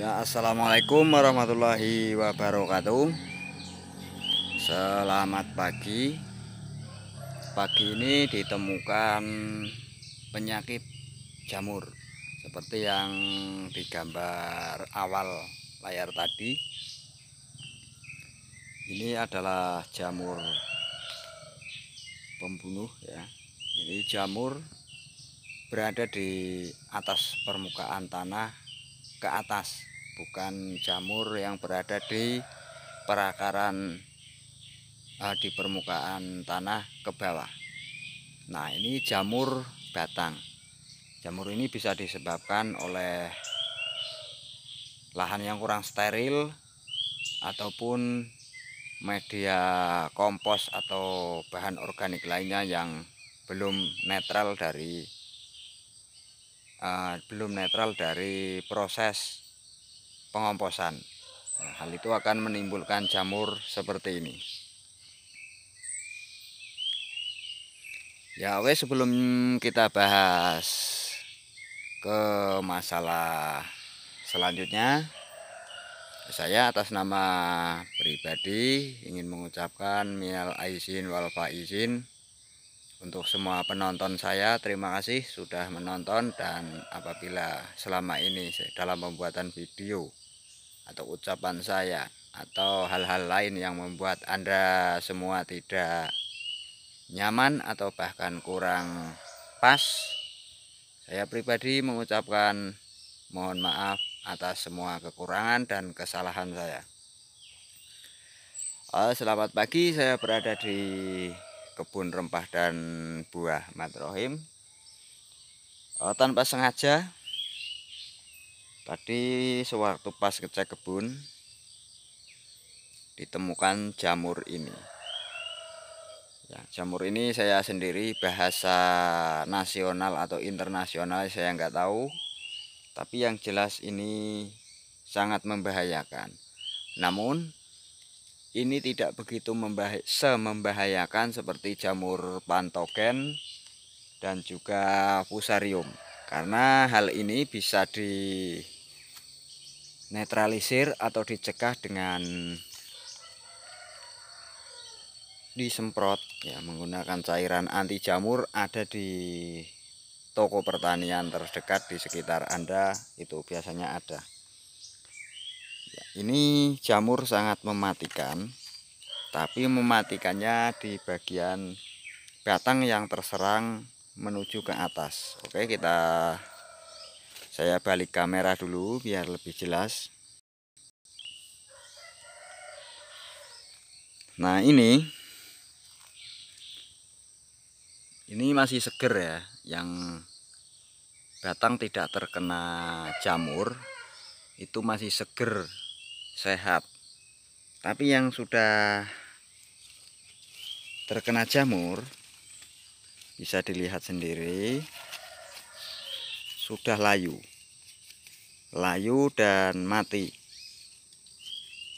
Ya, assalamualaikum warahmatullahi wabarakatuh. Selamat pagi. Pagi ini ditemukan penyakit jamur seperti yang digambar awal layar tadi. Ini adalah jamur pembunuh ya. Ini jamur berada di atas permukaan tanah ke atas, bukan jamur yang berada di perakaran di permukaan tanah ke bawah. Nah, ini jamur batang. Jamur ini bisa disebabkan oleh lahan yang kurang steril ataupun media kompos atau bahan organik lainnya yang belum netral dari proses pengomposan. Nah, hal itu akan menimbulkan jamur seperti ini. Ya wes, sebelum kita bahas ke masalah selanjutnya, saya atas nama pribadi ingin mengucapkan minal aizin wal faizin untuk semua penonton saya. Terima kasih sudah menonton, dan apabila selama ini dalam pembuatan video atau ucapan saya atau hal-hal lain yang membuat Anda semua tidak nyaman atau bahkan kurang pas, saya pribadi mengucapkan mohon maaf atas semua kekurangan dan kesalahan saya. Selamat pagi, saya berada di kebun rempah dan buah Madrohim. Tanpa sengaja tadi sewaktu pas ngecek kebun ditemukan jamur ini. Ya, jamur ini saya sendiri bahasa nasional atau internasional saya nggak tahu, tapi yang jelas ini sangat membahayakan. Namun ini tidak begitu membahayakan seperti jamur patogen dan juga fusarium, karena hal ini bisa dinetralisir atau dicegah dengan disemprot ya, menggunakan cairan anti jamur. Ada di toko pertanian terdekat di sekitar Anda, itu biasanya ada ya. Ini jamur sangat mematikan, tapi mematikannya di bagian batang yang terserang menuju ke atas. Oke, saya balik kamera dulu biar lebih jelas. Nah, ini masih seger ya, yang batang tidak terkena jamur itu masih seger, sehat. Tapi yang sudah terkena jamur bisa dilihat sendiri, sudah layu dan mati.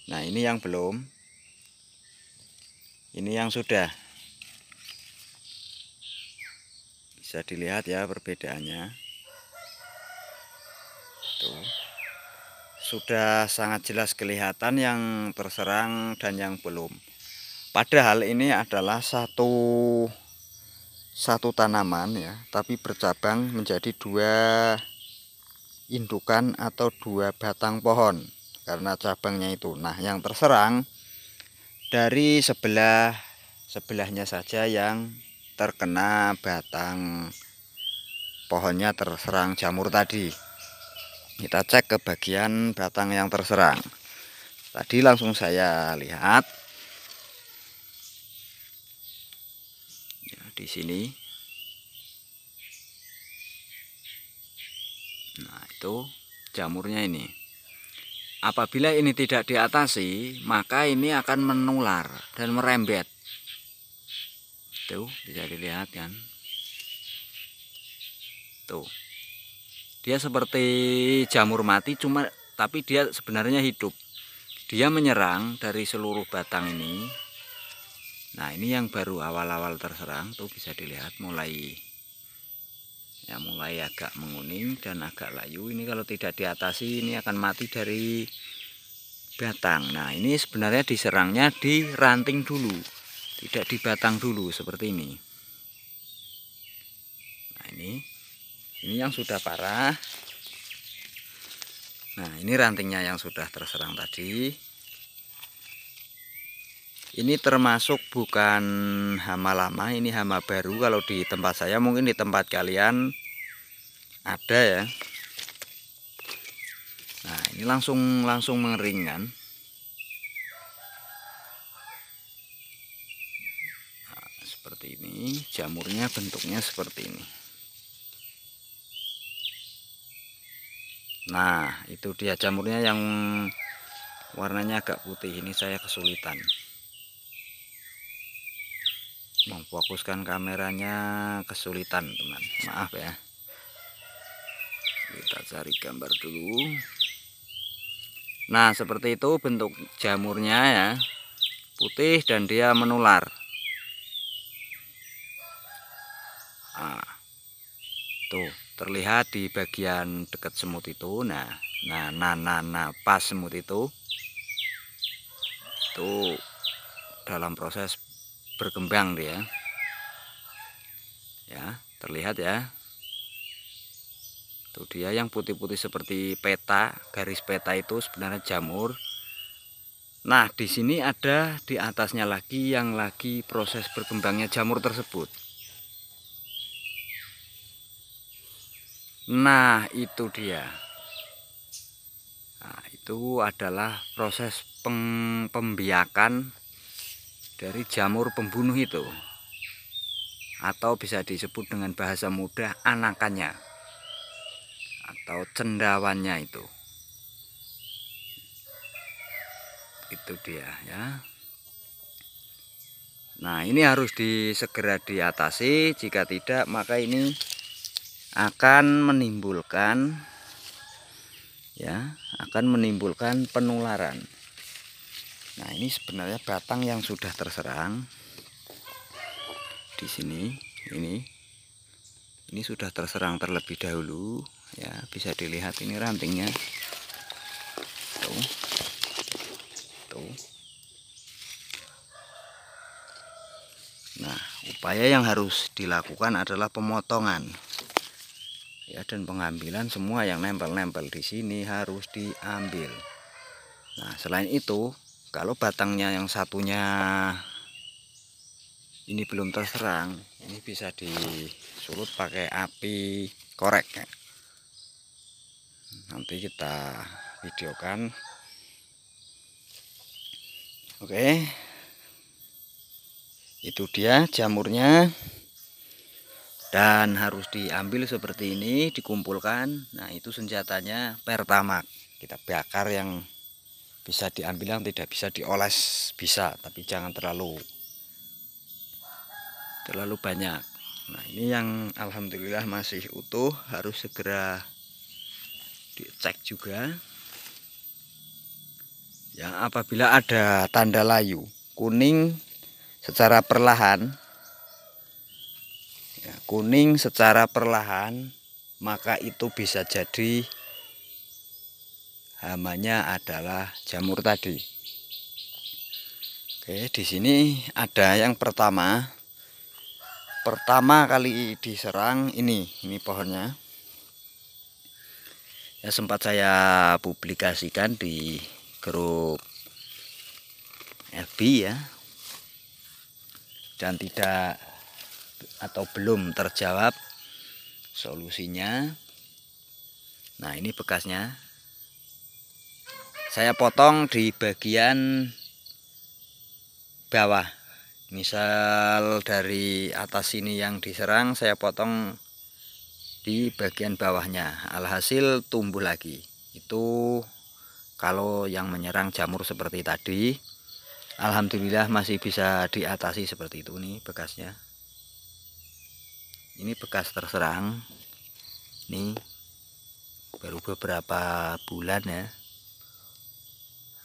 Nah, ini yang belum, ini yang sudah. Bisa dilihat ya perbedaannya. Tuh, sudah sangat jelas kelihatan yang terserang dan yang belum. Padahal ini adalah satu tanaman ya, tapi bercabang menjadi dua indukan atau dua batang pohon karena cabangnya itu. Nah, yang terserang dari sebelahnya saja yang terkena batang pohonnya terserang jamur tadi. Kita cek ke bagian batang yang terserang. Tadi langsung saya lihat ya, di sini. Nah, itu jamurnya ini. Apabila ini tidak diatasi, maka ini akan menular dan merembet. Tuh, bisa dilihat kan. Tuh. Dia seperti jamur mati, tapi dia sebenarnya hidup. Dia menyerang dari seluruh batang ini. Nah, ini yang baru awal-awal terserang, tuh bisa dilihat mulai ya mulai agak menguning dan agak layu. Ini kalau tidak diatasi ini akan mati dari batang. Nah, ini sebenarnya diserangnya di ranting dulu, tidak di batang dulu seperti ini. Nah, ini yang sudah parah. Nah, ini rantingnya yang sudah terserang tadi. Ini termasuk bukan hama lama, ini hama baru. Kalau di tempat saya, mungkin di tempat kalian ada ya. Nah, ini langsung mengering kan. Nah, seperti ini, jamurnya bentuknya seperti ini. Nah, itu dia jamurnya yang warnanya agak putih. Ini saya kesulitan memfokuskan kameranya, kesulitan teman, maaf ya. Kita cari gambar dulu. Nah, seperti itu bentuk jamurnya ya, putih dan dia menular. Nah, tuh terlihat di bagian dekat semut itu. Nah, pas semut itu dalam proses berkembang dia ya, terlihat ya. Tuh dia yang putih-putih seperti peta, garis peta itu sebenarnya jamur. Nah, di sini ada di atasnya lagi yang lagi proses berkembangnya jamur tersebut. Nah, itu dia. Nah, itu adalah proses pembiakan dari jamur pembunuh itu, atau bisa disebut dengan bahasa mudah anakannya atau cendawannya itu dia ya. Nah, ini harus segera diatasi, jika tidak maka ini akan menimbulkan penularan. Nah, ini sebenarnya batang yang sudah terserang di sini. Ini sudah terserang terlebih dahulu ya, bisa dilihat ini rantingnya. Tuh. Nah, upaya yang harus dilakukan adalah pemotongan ya, dan pengambilan semua yang nempel-nempel di sini harus diambil. Nah, selain itu, kalau batangnya yang satunya ini belum terserang, ini bisa disulut pakai api korek ya. Nanti kita videokan. Oke, itu dia jamurnya, dan harus diambil seperti ini, dikumpulkan. Nah, itu senjatanya pertamax. Kita bakar, yang bisa diambil, yang tidak bisa dioles bisa, tapi jangan terlalu banyak. Nah, ini yang alhamdulillah masih utuh, harus segera dicek juga. Ya, apabila ada tanda layu kuning secara perlahan, maka itu bisa jadi hamanya adalah jamur tadi. Oke, di sini ada yang pertama kali diserang ini pohonnya. Ya, sempat saya publikasikan di grup FB ya, dan tidak atau belum terjawab solusinya. Nah, ini bekasnya. Saya potong di bagian bawah. Misal dari atas sini yang diserang, saya potong di bagian bawahnya. Alhasil tumbuh lagi. Itu kalau yang menyerang jamur seperti tadi. Alhamdulillah masih bisa diatasi seperti itu. Nih bekasnya. Ini bekas terserang. Nih baru beberapa bulan ya.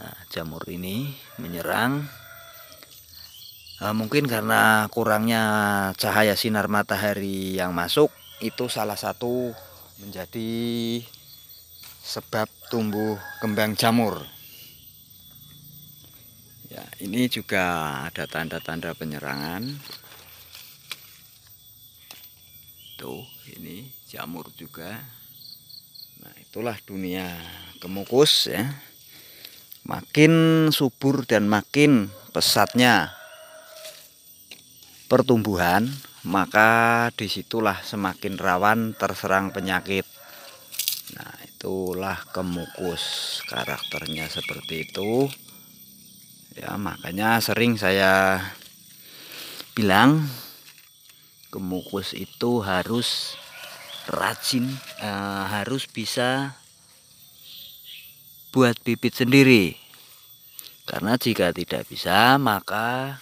Nah, jamur ini menyerang. Mungkin karena kurangnya cahaya sinar matahari yang masuk, itu salah satu menjadi sebab tumbuh kembang jamur. Ya, ini juga ada tanda-tanda penyerangan. Tuh, ini jamur juga. Nah, itulah dunia kemukus ya. Makin subur dan makin pesatnya pertumbuhan, maka disitulah semakin rawan terserang penyakit. Nah, itulah kemukus, karakternya seperti itu. Ya, makanya sering saya bilang kemukus itu harus rajin, harus bisa buat bibit sendiri. Karena jika tidak bisa, maka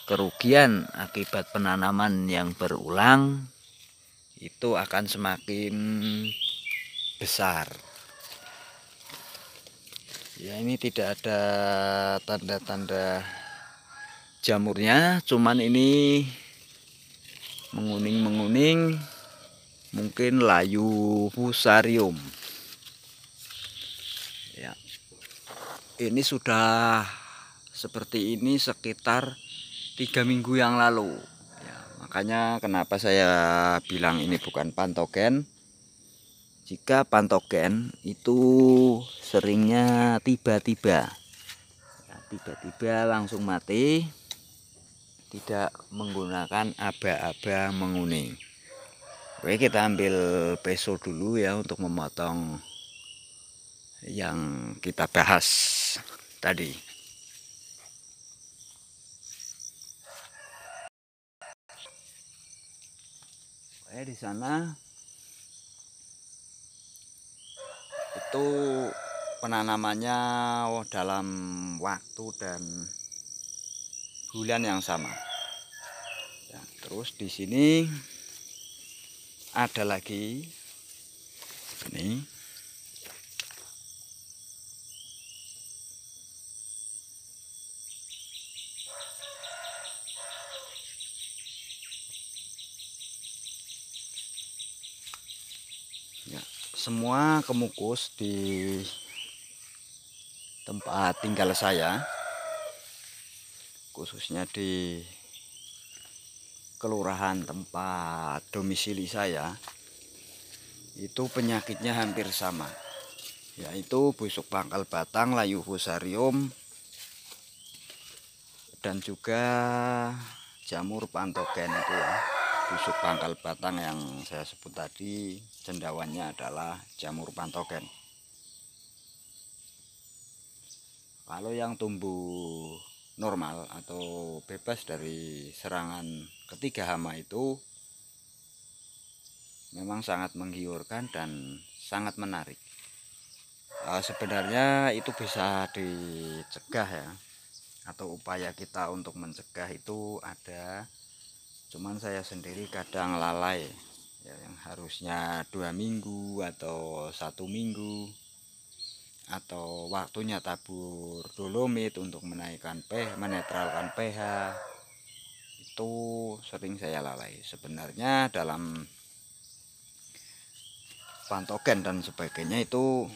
kerugian akibat penanaman yang berulang itu akan semakin besar. Ya, ini tidak ada tanda-tanda jamurnya, cuman ini menguning-menguning, mungkin layu fusarium. Ya, ini sudah seperti ini sekitar 3 minggu yang lalu. Ya, makanya kenapa saya bilang ini bukan patogen. Jika patogen itu seringnya tiba-tiba, ya, tiba-tiba langsung mati, tidak menggunakan aba-aba menguning. Oke, kita ambil peso dulu ya untuk memotong yang kita bahas tadi. Oke, di sana itu penanamannya dalam waktu dan bulan yang sama. Ya, terus di sini ada lagi ini. Ya, semua kemukus di tempat tinggal saya, khususnya di kelurahan tempat domisili saya, itu penyakitnya hampir sama, yaitu busuk pangkal batang, layu fusarium, dan juga jamur patogen itu ya. Busuk pangkal batang yang saya sebut tadi, cendawannya adalah jamur patogen. Kalau yang tumbuh normal atau bebas dari serangan ketiga hama itu memang sangat menggiurkan dan sangat menarik. Sebenarnya itu bisa dicegah ya, atau upaya kita untuk mencegah itu ada, cuman saya sendiri kadang lalai ya, yang harusnya 2 minggu atau 1 minggu, atau waktunya tabur dolomit untuk menaikkan pH, menetralkan pH, itu sering saya lalai. Sebenarnya dalam patogen dan sebagainya itu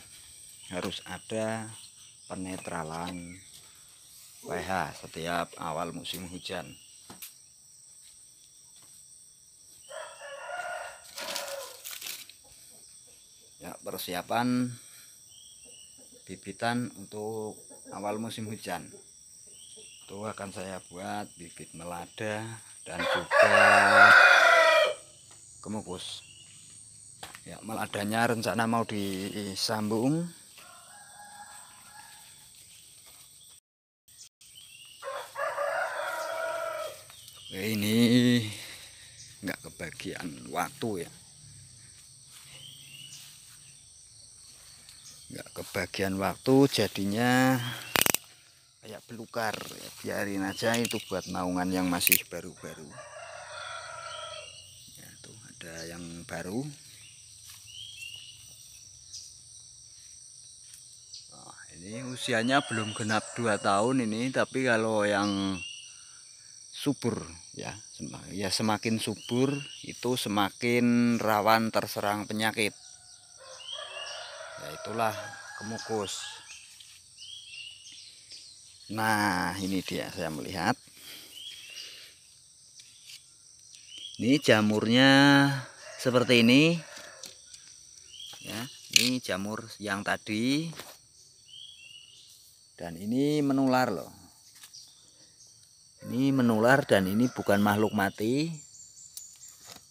harus ada penetralan pH setiap awal musim hujan. Ya, persiapan bibitan untuk awal musim hujan itu akan saya buat bibit melada dan juga kemukus. Ya, meladanya rencana mau disambung. Ini nggak kebagian waktu ya, nggak kebagian waktu, jadinya kayak belukar ya, biarin aja itu buat naungan yang masih baru-baru ya. Tuh ada yang baru. Ini usianya belum genap 2 tahun ini, tapi kalau yang subur ya. Semakin subur itu semakin rawan terserang penyakit. Ya itulah kemukus. Nah, ini dia saya melihat. Ini jamurnya seperti ini. Ya, ini jamur yang tadi. Dan ini menular loh. Ini menular dan ini bukan makhluk mati,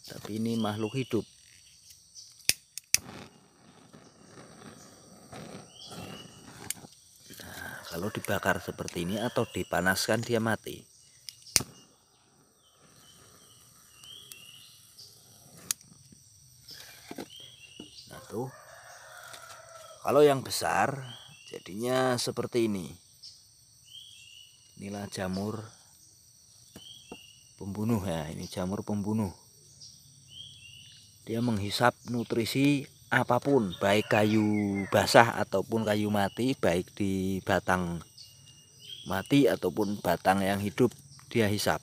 tapi ini makhluk hidup. Nah, kalau dibakar seperti ini atau dipanaskan dia mati. Nah tuh, kalau yang besar jadinya seperti ini. Inilah jamur pembunuh ya, ini jamur pembunuh. Dia menghisap nutrisi apapun, baik kayu basah ataupun kayu mati, baik di batang mati ataupun batang yang hidup, dia hisap.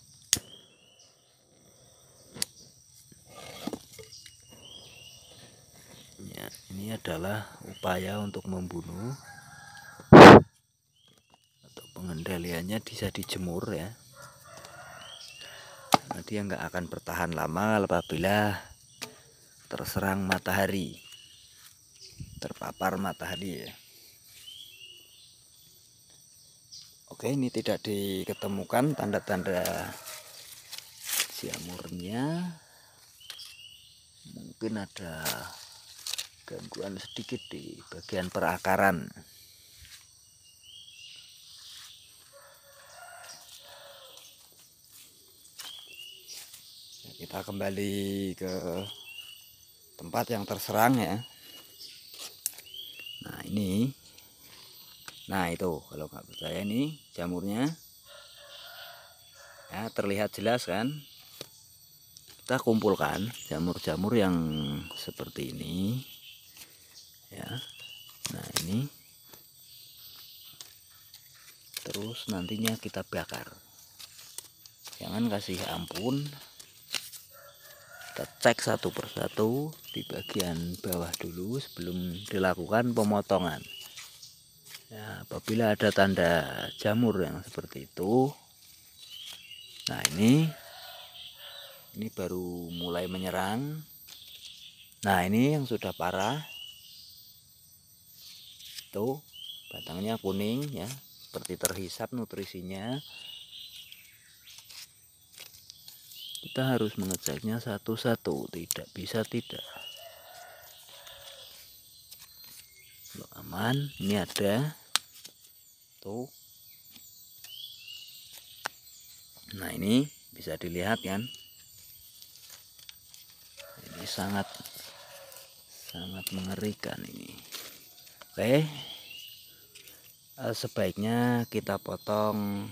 Ya, ini adalah upaya untuk membunuh, atau pengendaliannya bisa dijemur ya. Nah, dia nggak akan bertahan lama apabila terserang matahari, terpapar matahari ya. Oke, ini tidak diketemukan tanda-tanda jamurnya. Mungkin ada gangguan sedikit di bagian perakaran. Kita kembali ke tempat yang terserang ya. Nah ini, nah itu kalau nggak percaya ini jamurnya ya, terlihat jelas kan. Kita kumpulkan jamur-jamur yang seperti ini ya. Nah ini, terus nantinya kita bakar. Jangan kasih ampun. Kita cek satu persatu di bagian bawah dulu sebelum dilakukan pemotongan. Ya, apabila ada tanda jamur yang seperti itu, nah ini baru mulai menyerang. Nah ini yang sudah parah, tuh batangnya kuning ya, seperti terhisap nutrisinya. Kita harus mengeceknya satu-satu, tidak bisa tidak. Loh, aman, ini ada tuh. Nah ini bisa dilihat kan, ini sangat mengerikan ini. Oke, sebaiknya kita potong,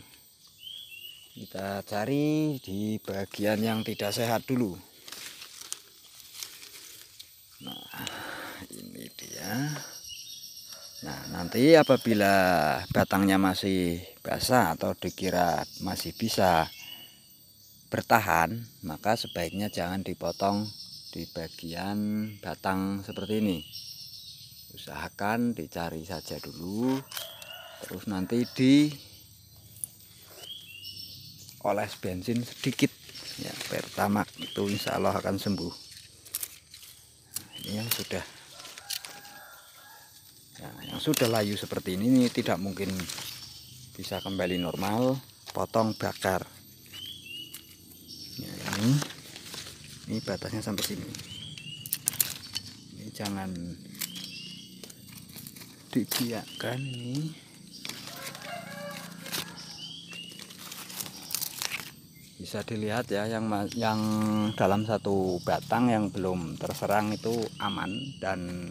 kita cari di bagian yang tidak sehat dulu. Nah ini dia. Nah nanti apabila batangnya masih basah atau dikira masih bisa bertahan, maka sebaiknya jangan dipotong di bagian batang seperti ini. Usahakan dicari saja dulu, terus nanti oles bensin sedikit ya, pertamax, itu insya Allah akan sembuh. Nah, ini yang sudah layu seperti ini tidak mungkin bisa kembali normal. Potong, bakar ya. Ini batasnya sampai sini. Ini jangan dibiarkan ini. Bisa dilihat ya, yang dalam satu batang yang belum terserang itu aman dan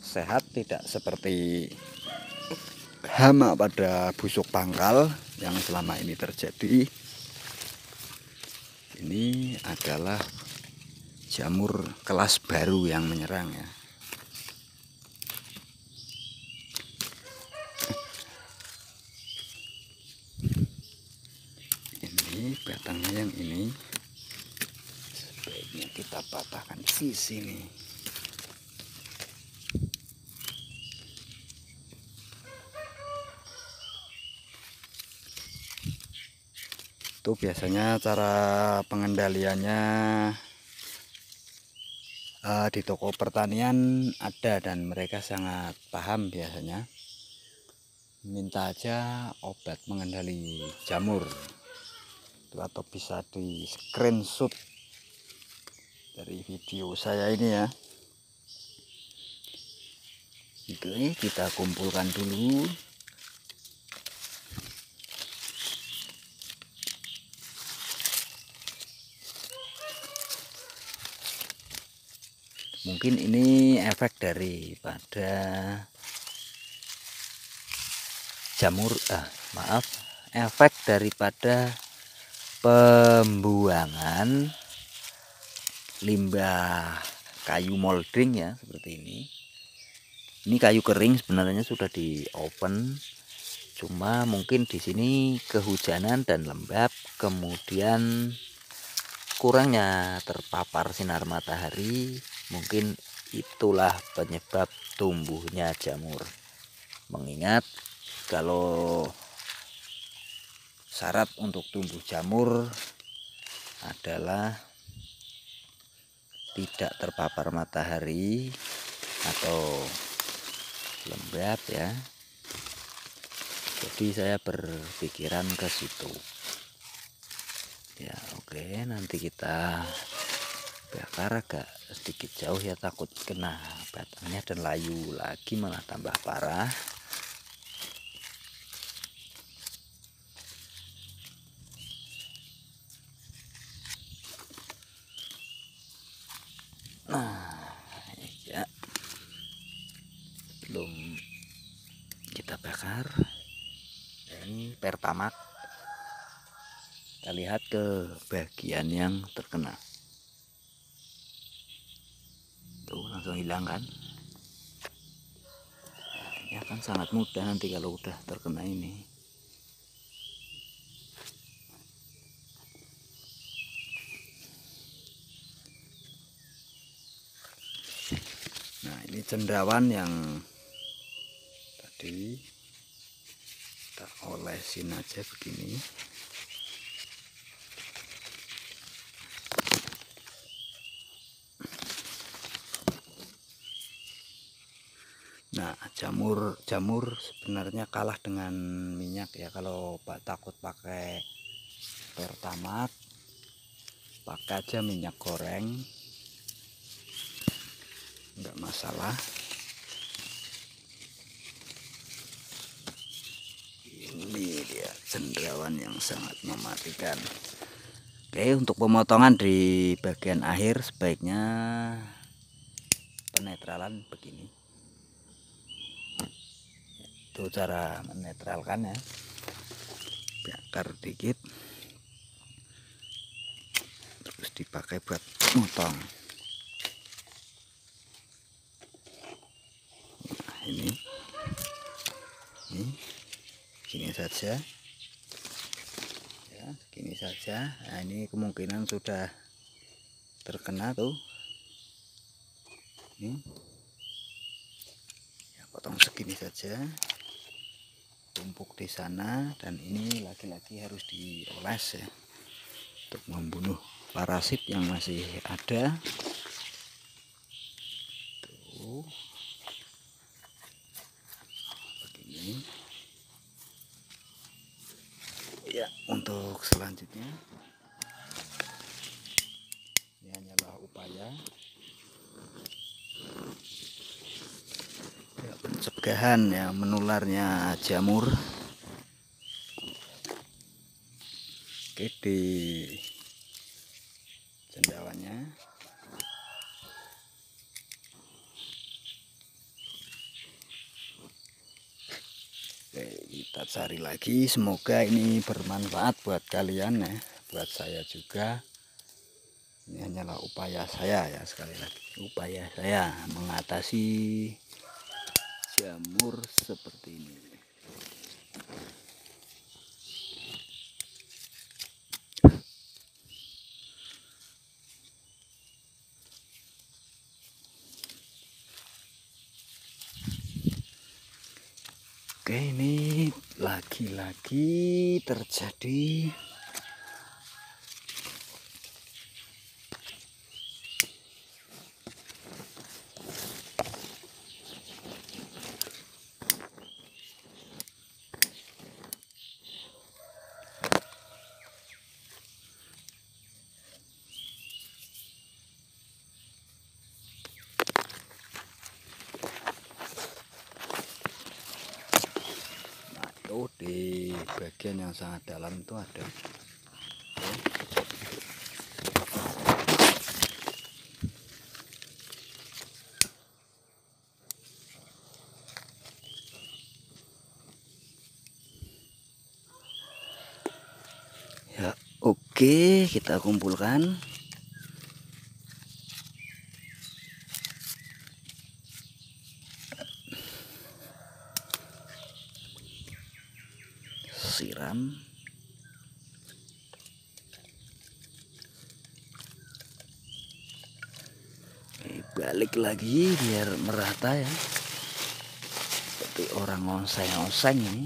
sehat, tidak seperti hama pada busuk pangkal yang selama ini terjadi. Ini adalah jamur kelas baru yang menyerang ya. Ini Ini batangnya yang ini sebaiknya kita patahkan di sini. Itu biasanya cara pengendaliannya di toko pertanian ada, dan mereka sangat paham. Biasanya minta aja obat mengendali jamur itu, atau bisa di screenshot dari video saya ini ya. Oke, kita kumpulkan dulu. Mungkin ini efek daripada jamur, efek daripada pembuangan limbah kayu molding ya, seperti ini. Ini kayu kering sebenarnya sudah di oven, cuma mungkin di sini kehujanan dan lembab, kemudian kurangnya terpapar sinar matahari, mungkin itulah penyebab tumbuhnya jamur. Mengingat kalau syarat untuk tumbuh jamur adalah tidak terpapar matahari atau lembab ya. Jadi saya berpikiran ke situ. Ya oke, nanti kita bakar agak sedikit jauh ya, takut kena batangnya dan layu lagi malah tambah parah. Nah ya, belum kita bakar. Ini pertamax, kita lihat ke bagian yang terkena. Tuh langsung hilang kan. Ini akan sangat mudah nanti kalau udah terkena ini. Nah ini cendawan yang tadi kita olesin aja begini. Nah jamur sebenarnya kalah dengan minyak ya. Kalau takut pakai pertamax, pakai aja minyak goreng, enggak masalah. Ini dia cendawan yang sangat mematikan. Oke, untuk pemotongan di bagian akhir sebaiknya penetralan begini. Itu cara menetralkan ya. Bakar dikit, terus dipakai buat motong. Nah ini gini saja ya, gini saja. Nah ini kemungkinan sudah terkena tuh. Ini ya, potong segini saja, tumpuk di sana, dan ini lagi-lagi harus dioles ya, untuk membunuh parasit yang masih ada. Tuh begini ya. Untuk selanjutnya ini hanyalah upaya ya, pencegahan ya menularnya jamur. Oke, di cendawannya oke, kita cari lagi. Semoga ini bermanfaat buat kalian ya, buat saya juga. Ini hanyalah upaya saya ya, sekali lagi upaya saya mengatasi jamur seperti ini. Oke, ini lagi-lagi terjadi di bagian yang sangat dalam itu ada. Ya, oke, kita kumpulkan. Siram. Balik lagi biar merata ya, seperti orang oseng-oseng ini.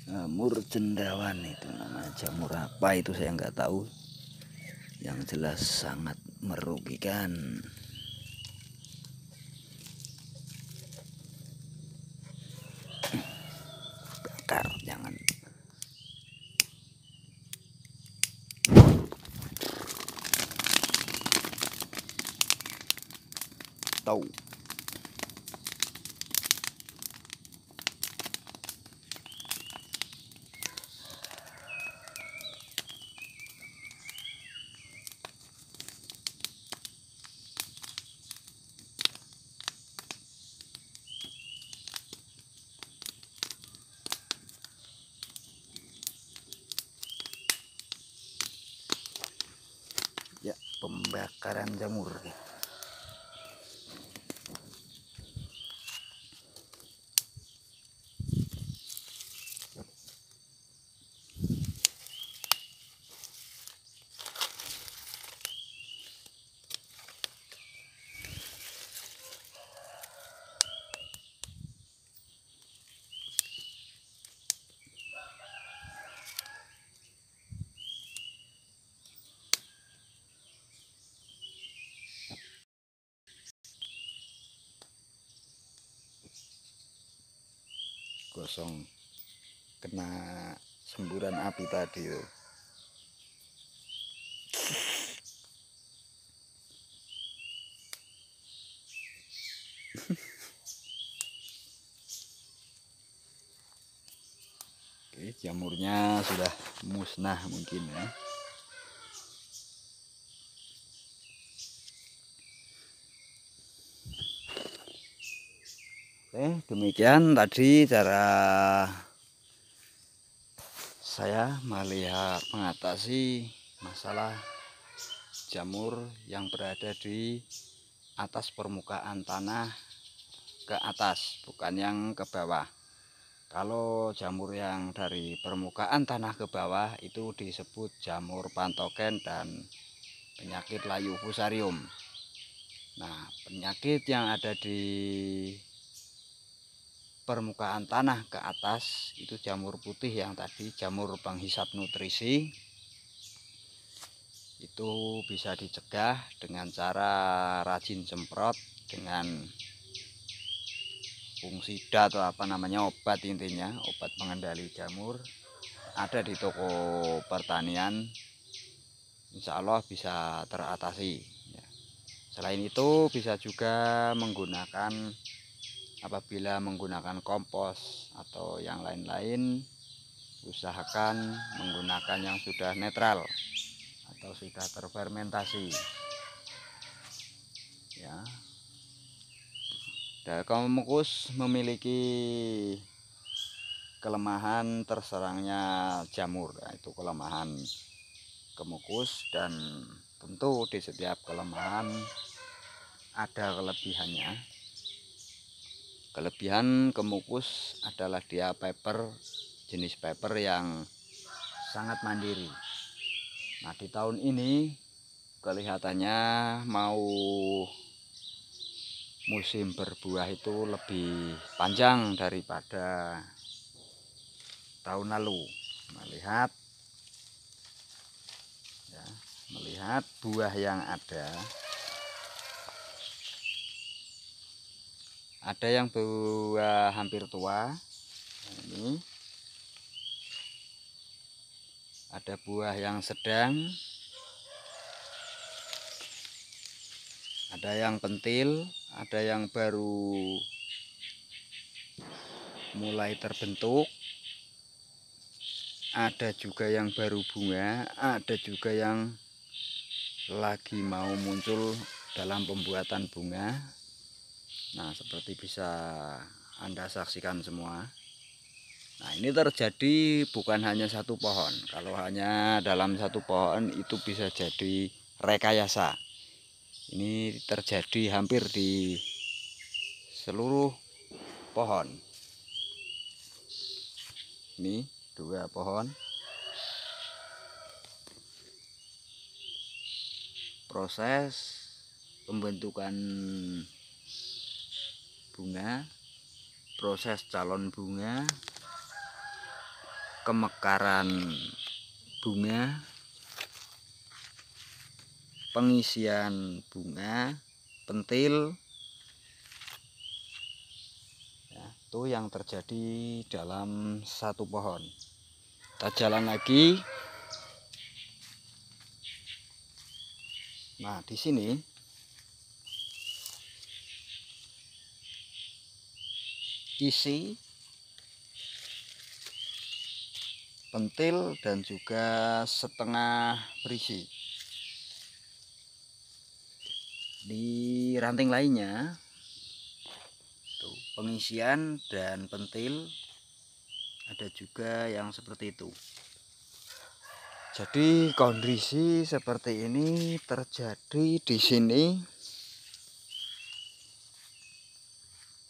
Jamur cendawan itu namanya, jamur apa itu saya nggak tahu. Yang jelas sangat merugikan. Bakar, jangan. Tahu. Ya, pembakaran jamur. Gosong kena semburan api tadi tuh. Oke, jamurnya sudah musnah mungkin ya. Oke, demikian tadi cara saya melihat mengatasi masalah jamur yang berada di atas permukaan tanah ke atas, bukan yang ke bawah. Kalau jamur yang dari permukaan tanah ke bawah itu disebut jamur pantogen dan penyakit layu fusarium. Nah, penyakit yang ada di permukaan tanah ke atas itu jamur putih yang tadi, jamur penghisap nutrisi. Itu bisa dicegah dengan cara rajin semprot dengan fungsida atau apa namanya, obat, intinya obat pengendali jamur ada di toko pertanian. Insya Allah bisa teratasi ya. Selain itu bisa juga menggunakan, apabila menggunakan kompos atau yang lain-lain, usahakan menggunakan yang sudah netral atau sudah terfermentasi ya. Dan komukus memiliki kelemahan terserangnya jamur, yaitu kelemahan kemukus, dan tentu di setiap kelemahan ada kelebihannya. Kelebihan kemukus adalah dia jenis paper yang sangat mandiri. Nah, di tahun ini kelihatannya mau musim berbuah itu lebih panjang daripada tahun lalu. Melihat buah yang ada yang buah hampir tua. Ini ada buah yang sedang, ada yang pentil, ada yang baru mulai terbentuk, ada juga yang baru bunga, ada juga yang lagi mau muncul dalam pembuatan bunga. Nah, seperti bisa Anda saksikan semua. Nah, ini terjadi bukan hanya satu pohon. Kalau hanya dalam satu pohon itu bisa jadi rekayasa. Ini terjadi hampir di seluruh pohon. Ini 2 pohon. Proses pembentukan bunga, proses calon bunga, kemekaran bunga, pengisian bunga, pentil, ya, itu yang terjadi dalam satu pohon. Kita jalan lagi. Nah, di sini isi, pentil, dan juga setengah berisi. Di ranting lainnya tuh, pengisian dan pentil ada juga yang seperti itu. Jadi kondisi seperti ini terjadi di sini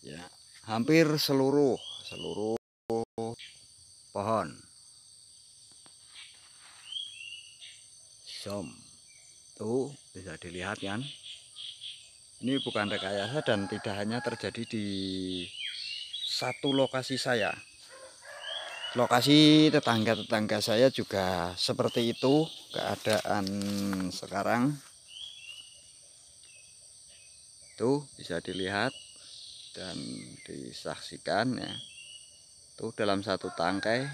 ya, hampir seluruh pohon. Tuh bisa dilihat kan, ini bukan rekayasa dan tidak hanya terjadi di satu lokasi saya. Lokasi tetangga-tetangga saya juga seperti itu keadaan sekarang. Tuh bisa dilihat dan disaksikan ya. Tuh dalam satu tangkai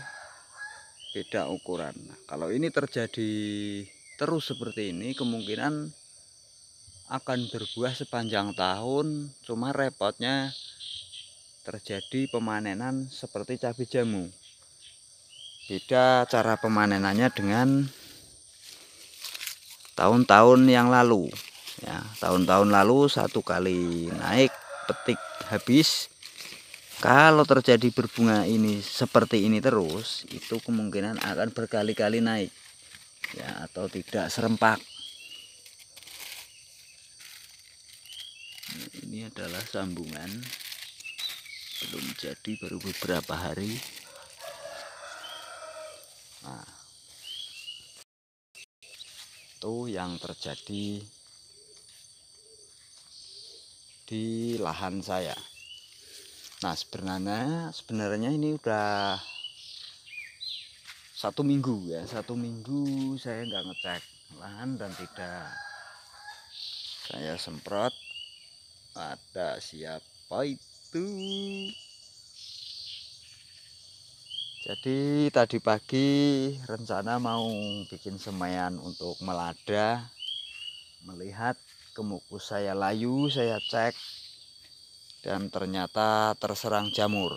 beda ukuran. Nah, kalau ini terjadi terus seperti ini, kemungkinan akan berbuah sepanjang tahun. Cuma repotnya terjadi pemanenan seperti cabai jamu. Beda cara pemanenannya dengan tahun-tahun yang lalu ya. Tahun-tahun lalu 1 kali naik petik habis. Kalau terjadi berbunga ini seperti ini terus, itu kemungkinan akan berkali-kali naik ya, atau tidak serempak. Nah, ini adalah sambungan, belum jadi, baru beberapa hari. Nah, itu yang terjadi di lahan saya. Nah, sebenarnya ini udah 1 minggu ya, 1 minggu saya nggak ngecek lahan dan tidak saya semprot. Ada siapa itu? Jadi tadi pagi rencana mau bikin semaian untuk melada. Melihat kemukus saya layu, saya cek dan ternyata terserang jamur.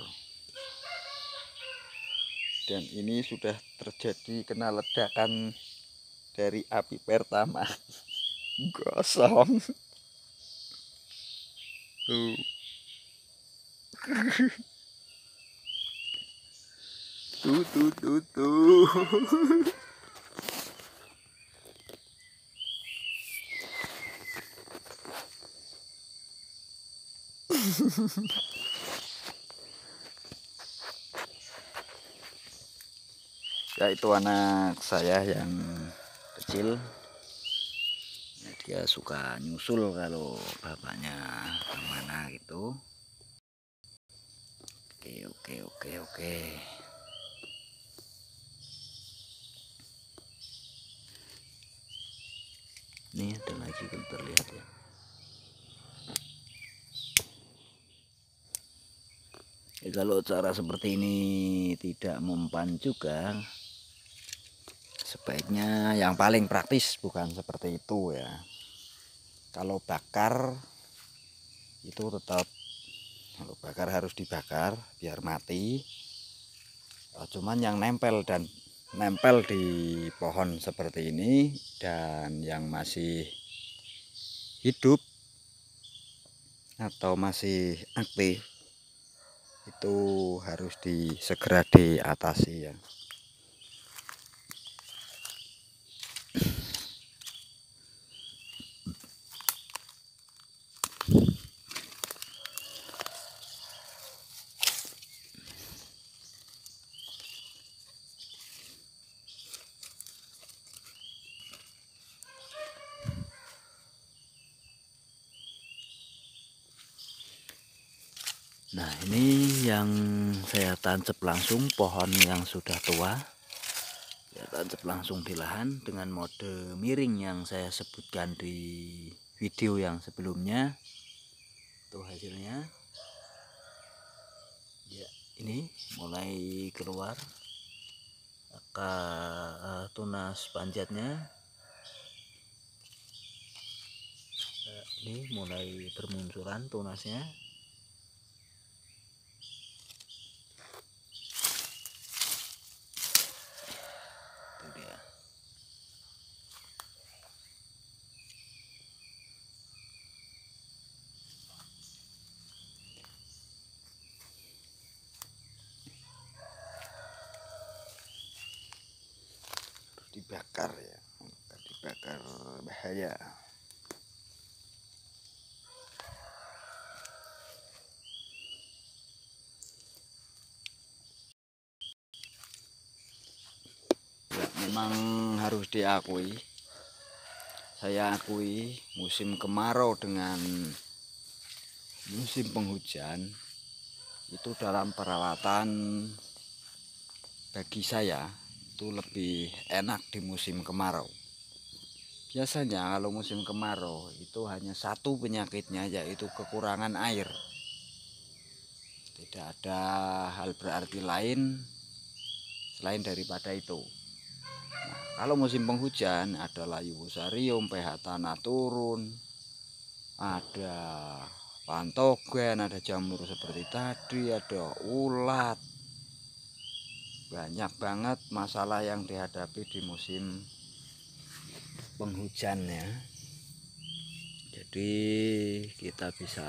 Dan ini sudah terjadi kena ledakan dari api pertama. Gosong. Tuh. Tuh. Ya, itu anak saya yang kecil. Dia suka nyusul kalau bapaknya kemana gitu. Oke. Ini ada lagi kan terlihat ya. Kalau cara seperti ini tidak mempan juga, sebaiknya yang paling praktis bukan seperti itu ya. Kalau bakar itu tetap, kalau bakar harus dibakar biar mati. Cuman yang nempel di pohon seperti ini dan yang masih hidup atau masih aktif itu harus segera diatasi ya. Nah, ini yang saya tancap langsung pohon yang sudah tua. Saya tancap langsung di lahan dengan mode miring yang saya sebutkan di video yang sebelumnya. Itu hasilnya. Ya, ini mulai keluar tunas panjatnya. Ini mulai bermunculan tunasnya. Itu dia. Dibakar ya, dibakar bahaya. Ya, memang harus diakui, saya akui musim kemarau dengan musim penghujan itu dalam perawatan bagi saya itu lebih enak di musim kemarau. Biasanya kalau musim kemarau itu hanya satu penyakitnya, yaitu kekurangan air. Tidak ada hal berarti lain selain daripada itu. Nah, kalau musim penghujan ada layu fusarium, pH tanah turun, ada pantogen, ada jamur seperti tadi, ada ulat. Banyak banget masalah yang dihadapi di musim penghujan ya. Jadi kita bisa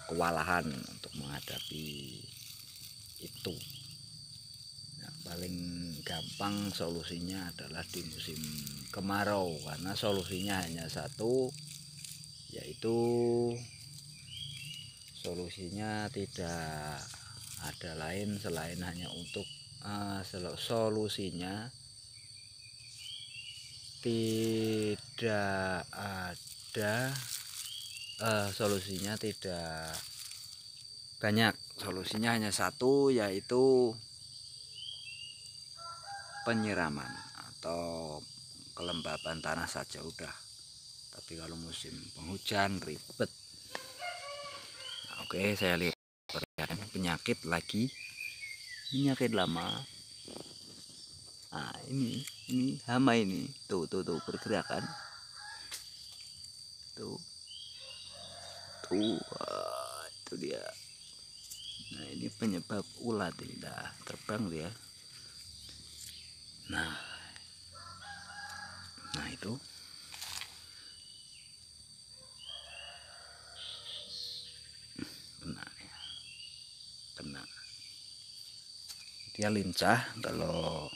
kewalahan untuk menghadapi itu. Nah, paling gampang solusinya adalah di musim kemarau, karena solusinya hanya satu, yaitu solusinya tidak ada lain selain hanya untuk solusinya tidak ada solusinya tidak banyak, solusinya hanya satu, yaitu penyiraman atau kelembaban tanah saja udah. Tapi kalau musim penghujan ribet. Nah, oke, saya lihat penyakit lagi, penyakit lama. Nah, ini hama ini, tuh pergerakan, tuh itu dia. Nah, ini penyebab ulat, tidak terbang dia. Nah itu kena dia lincah. Kalau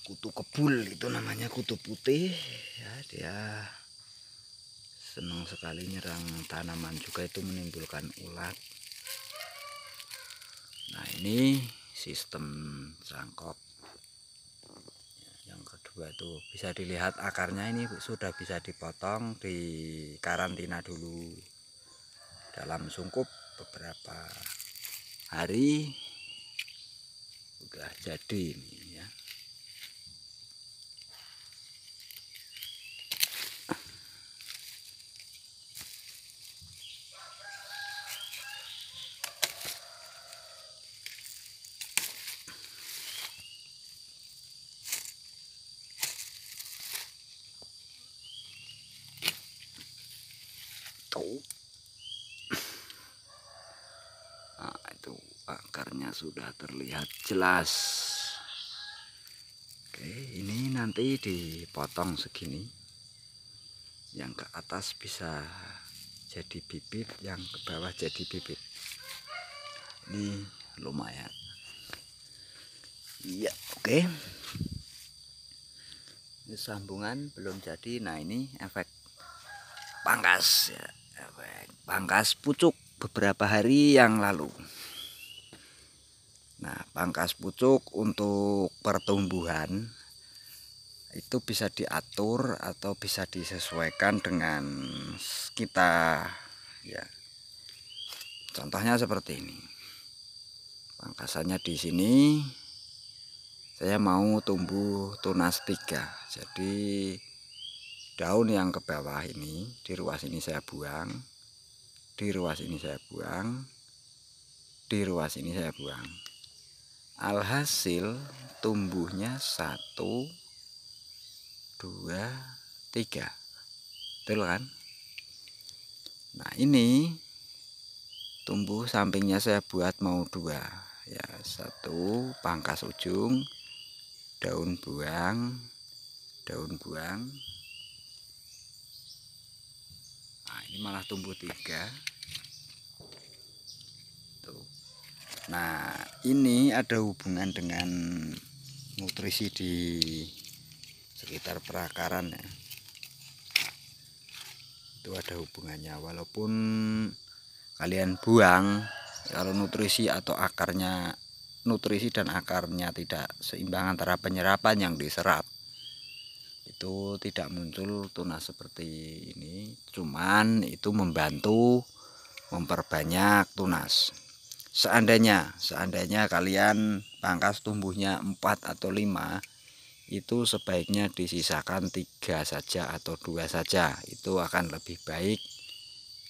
kutu kebul itu namanya kutu putih ya, dia senang sekali nyerang tanaman juga, itu menimbulkan ulat. Nah, ini sistem cangkok. Yang kedua itu bisa dilihat akarnya ini sudah bisa dipotong, di karantina dulu dalam sungkup beberapa hari, udah jadi ini ya. Tuh. Nah, itu akarnya sudah terlihat jelas. Oke, ini nanti dipotong segini. Yang ke atas bisa jadi bibit, yang ke bawah jadi bibit. Ini lumayan. Iya, oke. Ini sambungan belum jadi. Nah, ini efek pangkas ya, efek pangkas pucuk beberapa hari yang lalu. Nah, pangkas pucuk untuk pertumbuhan itu bisa diatur atau bisa disesuaikan dengan kita ya. Contohnya seperti ini. Pangkasannya di sini saya mau tumbuh tunas 3. Jadi daun yang ke bawah ini, di ruas ini saya buang, di ruas ini saya buang, di ruas ini saya buang. Alhasil tumbuhnya 1, 2, 3. Betul kan? Nah, ini tumbuh sampingnya saya buat mau 2 ya. 1 pangkas ujung, daun buang, daun buang. Nah, ini malah tumbuh 3 tuh. Nah, ini ada hubungan dengan nutrisi di sekitar perakaran ya. Itu ada hubungannya, walaupun kalian buang, kalau nutrisi atau akarnya, nutrisi dan akarnya tidak seimbang antara penyerapan yang diserap, itu tidak muncul tunas seperti ini. Cuman itu membantu memperbanyak tunas. Seandainya kalian pangkas tumbuhnya 4 atau 5, itu sebaiknya disisakan 3 saja atau 2 saja. Itu akan lebih baik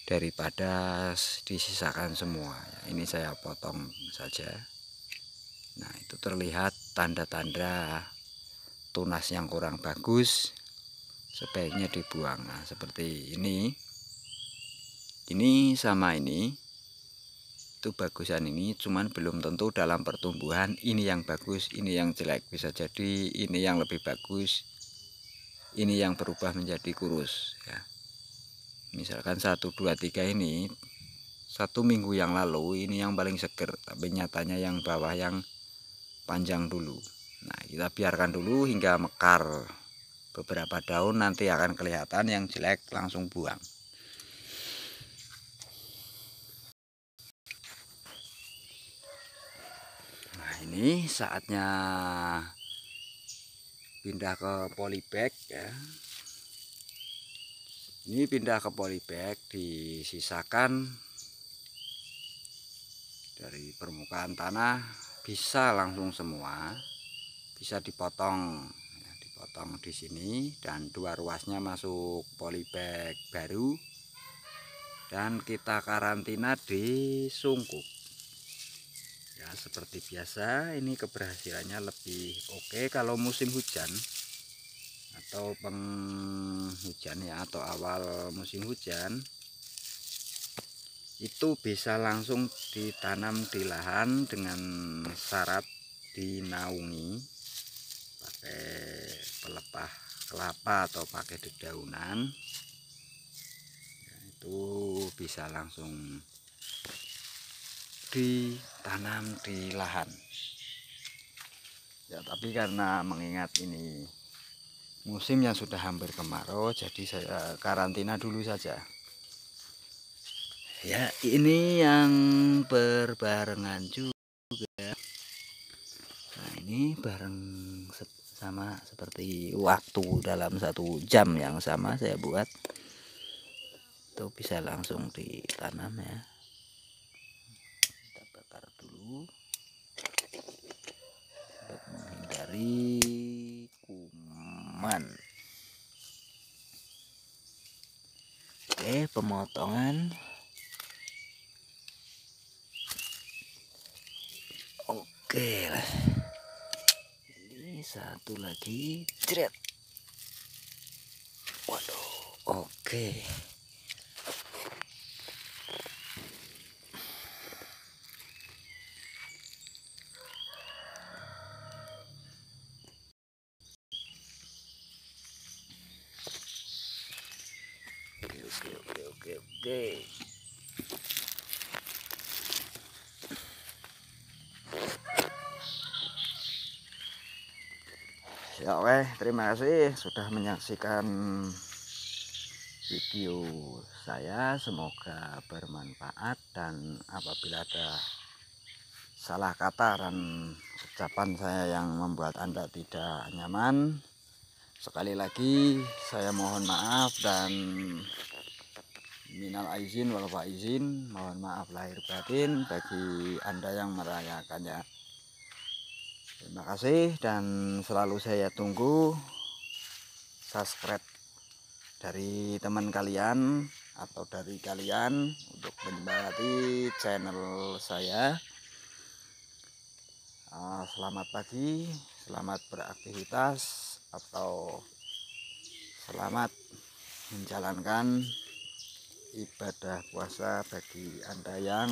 daripada disisakan semua. Ini saya potong saja. Nah, itu terlihat tanda-tanda tunas yang kurang bagus, sebaiknya dibuang. Nah, seperti ini sama ini itu bagusan, ini cuman belum tentu dalam pertumbuhan ini yang bagus, ini yang jelek. Bisa jadi ini yang lebih bagus, ini yang berubah menjadi kurus ya. Misalkan 1, 2, 3 ini 1 minggu yang lalu ini yang paling seger, tapi nyatanya yang bawah yang panjang dulu. Nah, kita biarkan dulu hingga mekar beberapa daun, nanti akan kelihatan. Yang jelek langsung buang. Nah, ini saatnya pindah ke polybag ya. Ini pindah ke polybag, disisakan dari permukaan tanah, bisa langsung semua, bisa dipotong ya, dipotong di sini, dan 2 ruasnya masuk polybag baru, dan kita karantina di sungkup ya. Seperti biasa, ini keberhasilannya lebih oke kalau musim hujan atau penghujan ya, atau awal musim hujan. Itu bisa langsung ditanam di lahan dengan syarat dinaungi pakai pelepah kelapa atau pakai dedaunan ya, itu bisa langsung ditanam di lahan ya. Tapi karena mengingat ini musim yang sudah hampir kemarau, jadi saya karantina dulu saja. Ya, ini yang berbarengan juga. Nah, ini bareng sama seperti waktu dalam 1 jam yang sama saya buat. Itu bisa langsung ditanam ya. Kita bakar dulu untuk menghindari kuman. Oke, pemotongan. Oke lah. Ini satu lagi, jret. Waduh, oke. Oke. Ya terima kasih sudah menyaksikan video saya. Semoga bermanfaat, dan apabila ada salah kata dan ucapan saya yang membuat Anda tidak nyaman, sekali lagi saya mohon maaf, dan minal aizin wal faizin, mohon maaf lahir batin bagi Anda yang merayakannya. Terima kasih, dan selalu saya tunggu subscribe dari teman kalian atau dari kalian untuk menyemangati channel saya. Selamat pagi, selamat beraktivitas, atau selamat menjalankan ibadah puasa bagi Anda yang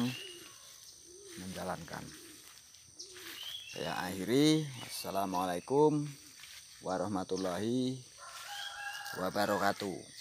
menjalankan. Saya akhiri. Wassalamualaikum warahmatullahi wabarakatuh.